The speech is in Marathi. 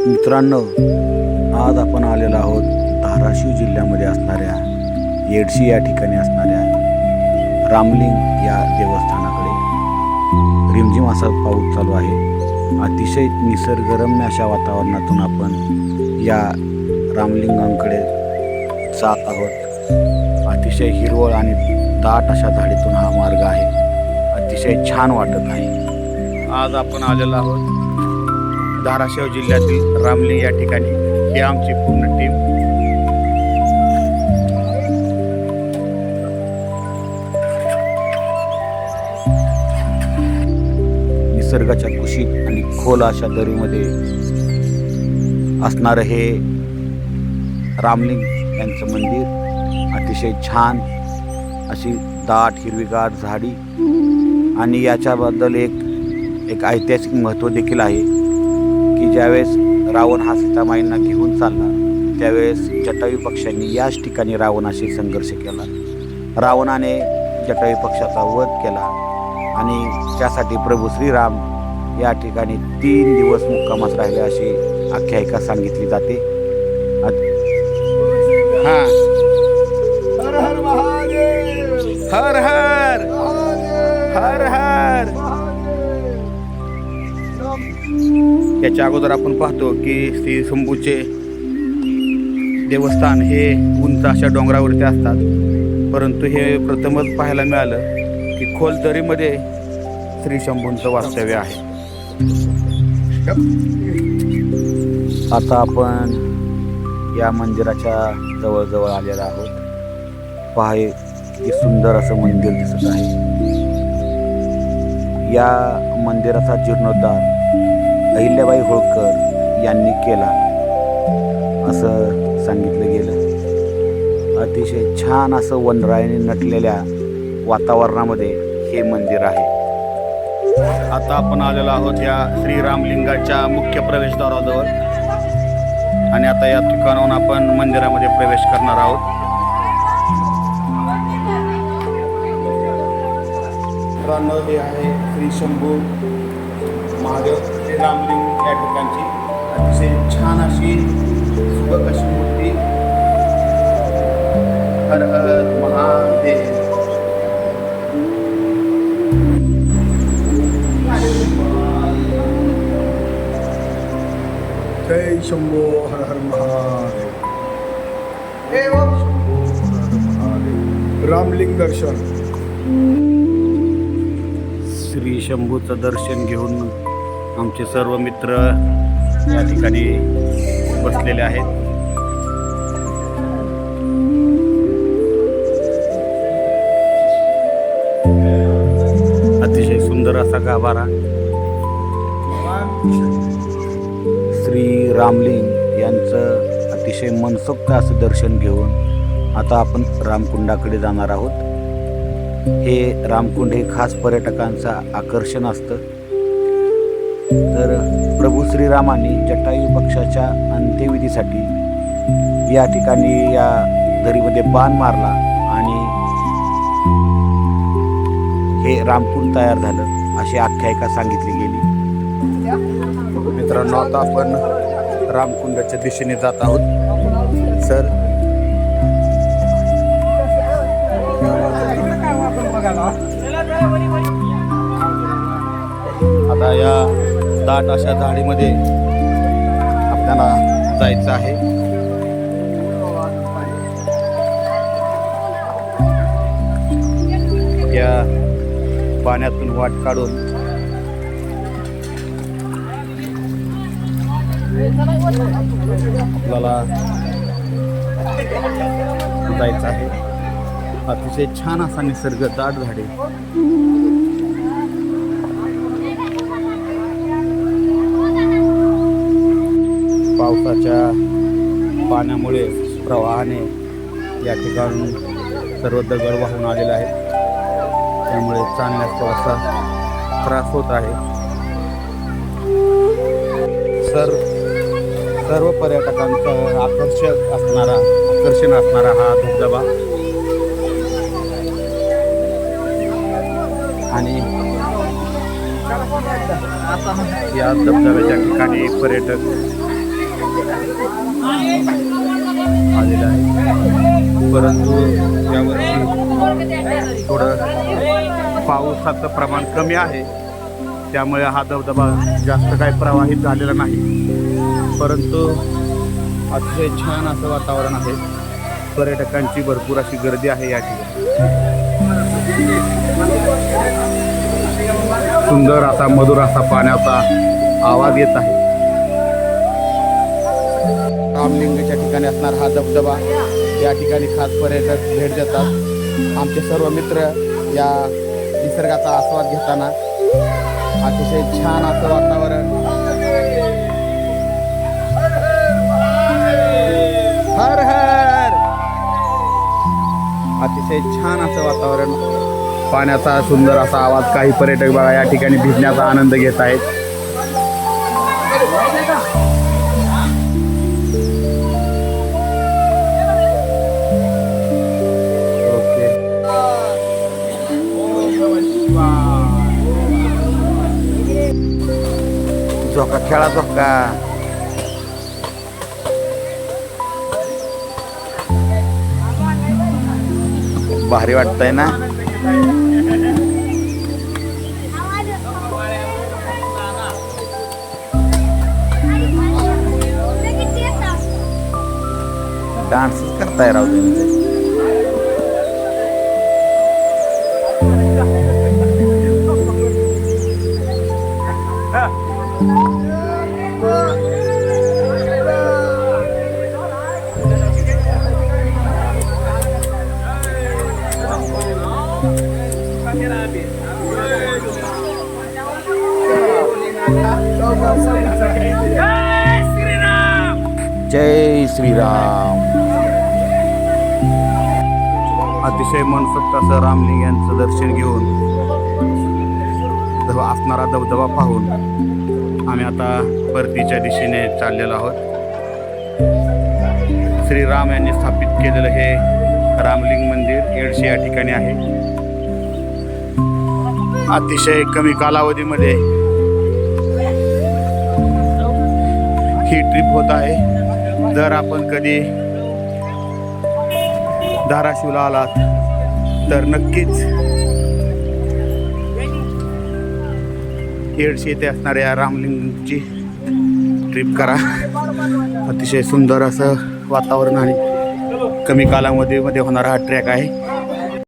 मित्रांनो, आज आपण आलेलो आहोत धाराशिव जिल्ह्यामध्ये असणाऱ्या येडशी या ठिकाणी असणाऱ्या रामलिंग या देवस्थानाकडे. रिमझिम असा पाऊस चालू आहे. अतिशय निसर्गरम्य अशा वातावरणातून आपण या रामलिंगांकडे जात आहोत. अतिशय हिरवळ आणि दाट अशा झाडीतून हा मार्ग आहे. अतिशय छान वाटत आहे. आज आपण आलेलो आहोत धाराशिव जिल्ह्यातील रामलिंग या ठिकाणी. ही आमची पूर्ण टीम. निसर्गाच्या कुशीत आणि खोल अशा दरीमध्ये असणारं हे रामलिंग यांचं मंदिर. अतिशय छान अशी दाट हिरवीगार झाडी आणि याच्याबद्दल एक ऐतिहासिक महत्त्व देखील आहे की ज्यावेळेस रावण हा सीतामाईंना घेऊन चालला त्यावेळेस जटायू पक्षांनी याच ठिकाणी रावणाशी संघर्ष केला. रावणाने जटायू पक्षाचा वध केला आणि त्यासाठी प्रभू श्रीराम या ठिकाणी 3 दिवस मुक्कामास राहिले अशी आख्यायिका सांगितली जाते. हां, हर हर महादेव, हर हर हर हर. याच्या अगोदर आपण पाहतो की श्री शंभूचे देवस्थान हे उंच अशा डोंगरावरती असतात, परंतु हे प्रथमच पाहायला मिळालं की खोल दरीमध्ये श्री शंभूंचं वास्तव्य आहे. आता आपण या मंदिराच्या जवळजवळ आलेलो आहोत. पहा, किती सुंदर असं मंदिर दिसत आहे. या मंदिराचा जीर्णोद्धार अहिल्याबाई होळकर यांनी केला असं सांगितलं गेलं. अतिशय छान असं वनराईने नटलेल्या वातावरणामध्ये हे मंदिर आहे. आता आपण आलेलो आहोत या श्री रामलिंगाच्या मुख्य प्रवेशद्वाराजवळ आणि आता या ठिकाणाहून आपण मंदिरामध्ये प्रवेश करणार आहोत. मित्रांनो, हे आहे श्री शंभू महादेव श्री रामलिंग या ठिकाणची अतिशय छान अशी सुबक अशी मूर्ती. हर हर महादेव. जय शंभो, हर हर महादेव. रामलिंग दर्शन. श्री शंभूचं दर्शन घेऊन आमचे सर्व मित्र या ठिकाणी बसलेले आहेत. अतिशय सुंदर असा गाभारा. श्री रामलिंग यांचं अतिशय मनसोक्त असं दर्शन घेऊन आता आपण रामकुंडाकडे जाणार आहोत. हे रामकुंड हे खास पर्यटकांचं आकर्षण असतं. तर प्रभू श्रीरामांनी जटायू पक्षाच्या अंत्यविधीसाठी या ठिकाणी या दरीमध्ये बाण मारला आणि हे रामकुंड तयार झालं अशी आख्यायिका सांगितली गेली. मित्रांनो, आता आपण रामकुंडाच्या दिशेने जात आहोत. सर, आता या दाट अशा झाडीमध्ये आपल्याला जायचं आहे. या पाण्यातून वाट काढून आपल्याला जायचं आहे. अतिशय छान असा निसर्ग, दाट झाडे. पावसाच्या पाण्यामुळे प्रवाहाने या ठिकाणून सर्व दगड वाहून आलेले आहेत. त्यामुळे चालण्यास थोडासा त्रास होत आहे. सर्व पर्यटकांचं आकर्षण असणारा हा धबधबा आणि या धबधब्याच्या ठिकाणी पर्यटक आलेला आहे, परंतु यावर्षी थोडं पावसाचं प्रमाण कमी आहे, त्यामुळे हा धबधबा जास्त काही प्रवाहित झालेला नाही. परंतु अतिशय छान असं वातावरण आहे. पर्यटकांची भरपूर अशी गर्दी आहे या ठिकाणी. सुंदर असा मधुर असा पाण्याचा आवाज येत आहे. रामलिंगच्या ठिकाणी असणार हा धबधबा, या ठिकाणी खास पर्यटक भेट देतात. आमचे सर्व मित्र या निसर्गाचा आस्वाद घेताना अतिशय छान असं वातावरण. हर हर, अतिशय छान असं वातावरण, पाण्याचा सुंदर असा आवाज. काही पर्यटक बघा या ठिकाणी भिजण्याचा आनंद घेत आहेत. ओके, झोका खेळा झोका. भारी वाटतंय ना. डान्सच करताय राव तुम्ही. जय श्रीराम. अतिशय मनसोक्त असं रामलिंग यांचं दर्शन घेऊन असणारा धबधबा पाहून आम्ही आता परतीच्या दिशेने चाललेलो आहोत. श्रीराम यांनी स्थापित केलेलं हे रामलिंग मंदिर येडशी या ठिकाणी आहे. अतिशय कमी कालावधीमध्ये ही ट्रिप होत आहे. जर आपण कधी धाराशिवला आलात तर नक्कीच येडशी येथे असणाऱ्या रामलिंगची ट्रिप करा. अतिशय सुंदर असं वातावरण आणि कमी कालावधीमध्ये होणारा हा ट्रॅक आहे.